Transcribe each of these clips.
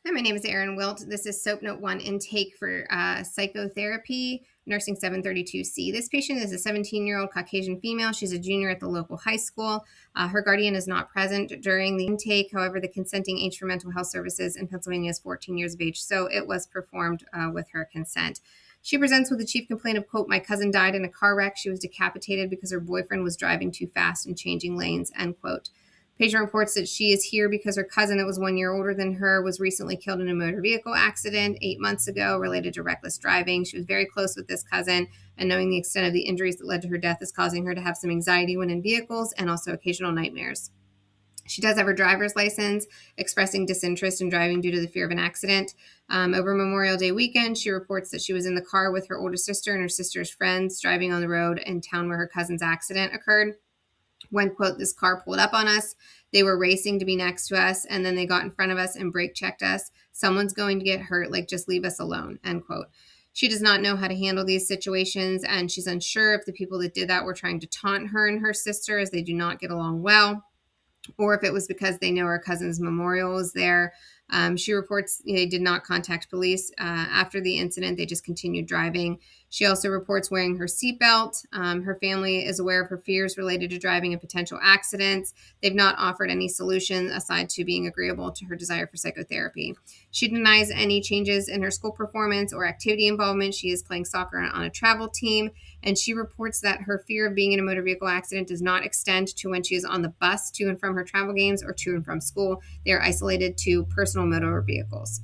Hi, my name is Erin Wilt. This is SOAP Note 1 intake for psychotherapy, nursing 732C. This patient is a 17-year-old Caucasian female. She's a junior at the local high school. Her guardian is not present during the intake. However, the consenting age for mental health services in Pennsylvania is 14 years of age, so it was performed with her consent. She presents with a chief complaint of, quote, "My cousin died in a car wreck. She was decapitated because her boyfriend was driving too fast and changing lanes," end quote. Patient reports that she is here because her cousin that was 1 year older than her was recently killed in a motor vehicle accident 8 months ago related to reckless driving. She was very close with this cousin, and knowing the extent of the injuries that led to her death is causing her to have some anxiety when in vehicles and also occasional nightmares. She does have her driver's license, expressing disinterest in driving due to the fear of an accident. Over Memorial Day weekend, she reports that she was in the car with her older sister and her sister's friends driving on the road in town where her cousin's accident occurred. When, quote, "This car pulled up on us. They were racing to be next to us, and then they got in front of us and brake checked us. Someone's going to get hurt. Like, just leave us alone," end quote. She does not know how to handle these situations, and she's unsure if the people that did that were trying to taunt her and her sister as they do not get along well, or if it was because they know her cousin's memorial is there. She reports they did not contact police after the incident. They just continued driving. She also reports wearing her seatbelt. Her family is aware of her fears related to driving and potential accidents. They've not offered any solution aside to being agreeable to her desire for psychotherapy. She denies any changes in her school performance or activity involvement. She is playing soccer on a travel team, and she reports that her fear of being in a motor vehicle accident does not extend to when she is on the bus to and from her travel games or to and from school. They are isolated to personal motor vehicles.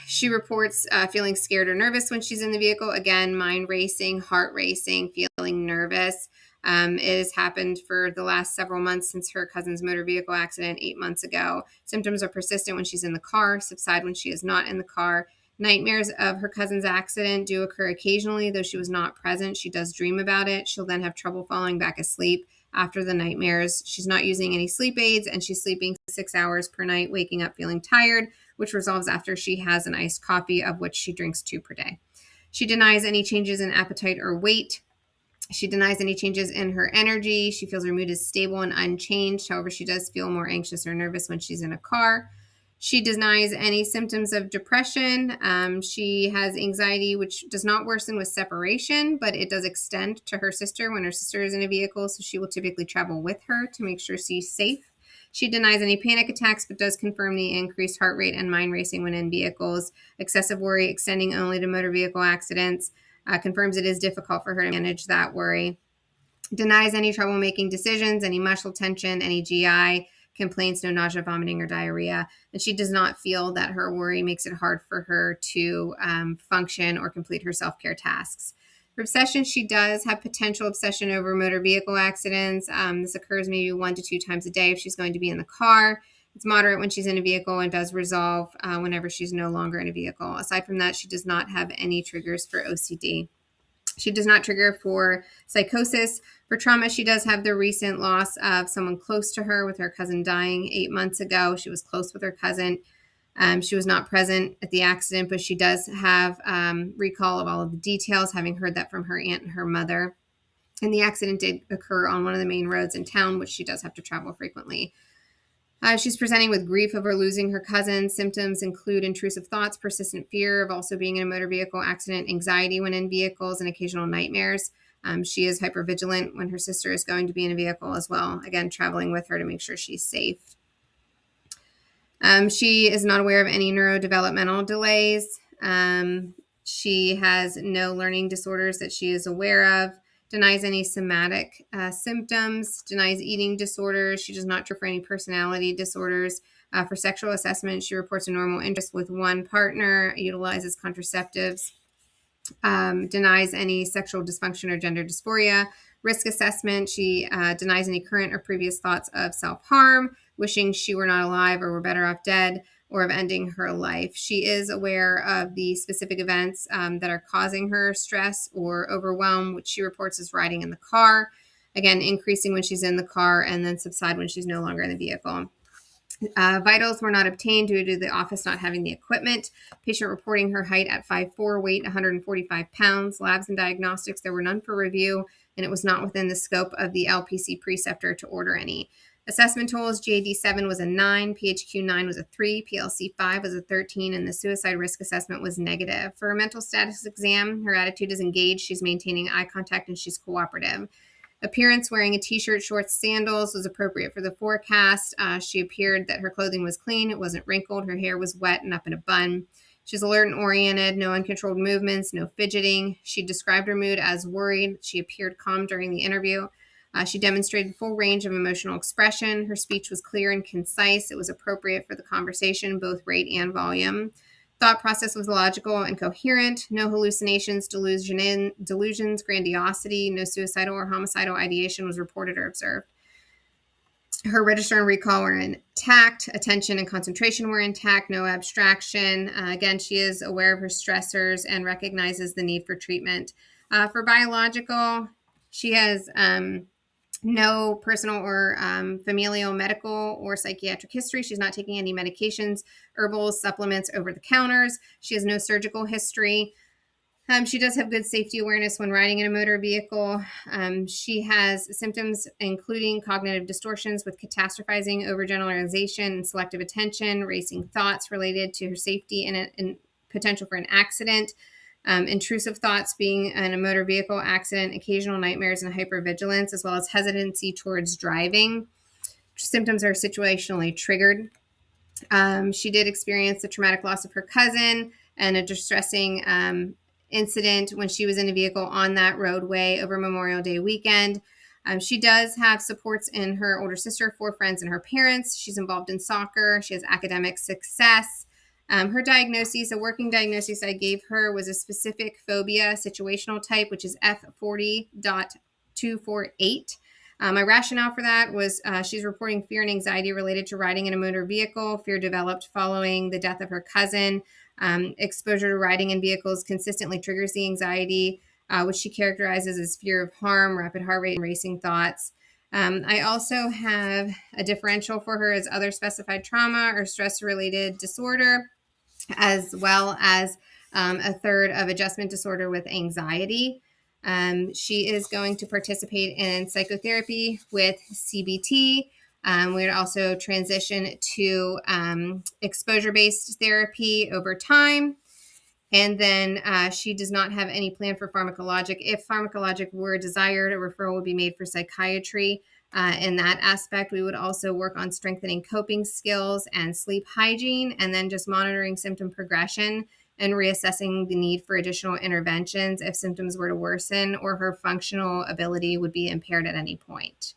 She reports feeling scared or nervous when she's in the vehicle. Again, mind racing, heart racing, feeling nervous. It has happened for the last several months since her cousin's motor vehicle accident 8 months ago. Symptoms are persistent when she's in the car, subside when she is not in the car. Nightmares of her cousin's accident do occur occasionally, though she was not present. She does dream about it. She'll then have trouble falling back asleep after the nightmares. She's not using any sleep aids, and she's sleeping 6 hours per night, waking up feeling tired, which resolves after she has an iced coffee, of which she drinks 2 per day. She denies any changes in appetite or weight. She denies any changes in her energy. She feels her mood is stable and unchanged. However, she does feel more anxious or nervous when she's in a car. She denies any symptoms of depression. She has anxiety, which does not worsen with separation, but it does extend to her sister when her sister is in a vehicle, so she will typically travel with her to make sure she's safe. She denies any panic attacks, but does confirm the increased heart rate and mind racing when in vehicles. Excessive worry extending only to motor vehicle accidents. Confirms it is difficult for her to manage that worry. Denies any trouble making decisions, any muscle tension, any GI complaints, no nausea, vomiting, or diarrhea. And she does not feel that her worry makes it hard for her to function or complete her self-care tasks. For obsession, she does have potential obsession over motor vehicle accidents. This occurs maybe 1 to 2 times a day if she's going to be in the car. It's moderate when she's in a vehicle and does resolve whenever she's no longer in a vehicle. Aside from that, she does not have any triggers for OCD. She does not trigger for psychosis. For trauma, she does have the recent loss of someone close to her, with her cousin dying 8 months ago. She was close with her cousin. She was not present at the accident, but she does have recall of all of the details, having heard that from her aunt and her mother. And the accident did occur on one of the main roads in town, which she does have to travel frequently. She's presenting with grief over losing her cousin. Symptoms include intrusive thoughts, persistent fear of also being in a motor vehicle accident, anxiety when in vehicles, and occasional nightmares. She is hypervigilant when her sister is going to be in a vehicle as well, again, traveling with her to make sure she's safe. She is not aware of any neurodevelopmental delays. She has no learning disorders that she is aware of. Denies any somatic symptoms, denies eating disorders. She does not treat for any personality disorders. For sexual assessment, she reports a normal interest with one partner, utilizes contraceptives, denies any sexual dysfunction or gender dysphoria. Risk assessment, she denies any current or previous thoughts of self-harm, wishing she were not alive or were better off dead, or of ending her life. She is aware of the specific events that are causing her stress or overwhelm, which she reports as riding in the car, again, increasing when she's in the car and then subside when she's no longer in the vehicle. Vitals were not obtained due to the office not having the equipment. Patient reporting her height at 5'4", weight 145 pounds. Labs and diagnostics, there were none for review, and it was not within the scope of the LPC preceptor to order any. Assessment tools, GAD-7 was a 9, PHQ-9 was a 3, PLC-5 was a 13, and the suicide risk assessment was negative. For her mental status exam, her attitude is engaged, she's maintaining eye contact, and she's cooperative. Appearance, wearing a t-shirt, shorts, sandals was appropriate for the forecast. She appeared that her clothing was clean, it wasn't wrinkled, her hair was wet and up in a bun. She's alert and oriented, no uncontrolled movements, no fidgeting. She described her mood as worried. She appeared calm during the interview. She demonstrated full range of emotional expression. Her speech was clear and concise. It was appropriate for the conversation, both rate and volume. Thought process was logical and coherent. No hallucinations, delusions, grandiosity. No suicidal or homicidal ideation was reported or observed. Her register and recall were intact. Attention and concentration were intact. No abstraction. Again, she is aware of her stressors and recognizes the need for treatment. For biological, she has no personal or familial, medical, or psychiatric history. She's not taking any medications, herbals, supplements, over-the-counters. She has no surgical history. She does have good safety awareness when riding in a motor vehicle. She has symptoms including cognitive distortions with catastrophizing, overgeneralization, and selective attention, racing thoughts related to her safety and potential for an accident. Intrusive thoughts being in a motor vehicle accident, occasional nightmares and hypervigilance, as well as hesitancy towards driving. Symptoms are situationally triggered. She did experience the traumatic loss of her cousin and a distressing incident when she was in a vehicle on that roadway over Memorial Day weekend. She does have supports in her older sister, 4 friends, and her parents. She's involved in soccer. She has academic success. Her diagnosis, a working diagnosis I gave her, was a specific phobia situational type, which is F40.248. My rationale for that was she's reporting fear and anxiety related to riding in a motor vehicle. Fear developed following the death of her cousin. Exposure to riding in vehicles consistently triggers the anxiety, which she characterizes as fear of harm, rapid heart rate, and racing thoughts. I also have a differential for her as other specified trauma or stress-related disorder, as well as a third of adjustment disorder with anxiety. She is going to participate in psychotherapy with CBT. We'd also transition to exposure-based therapy over time. And then she does not have any plan for pharmacologic. If pharmacologic were desired, a referral would be made for psychiatry. In that aspect, we would also work on strengthening coping skills and sleep hygiene, and then just monitoring symptom progression and reassessing the need for additional interventions if symptoms were to worsen or her functional ability would be impaired at any point.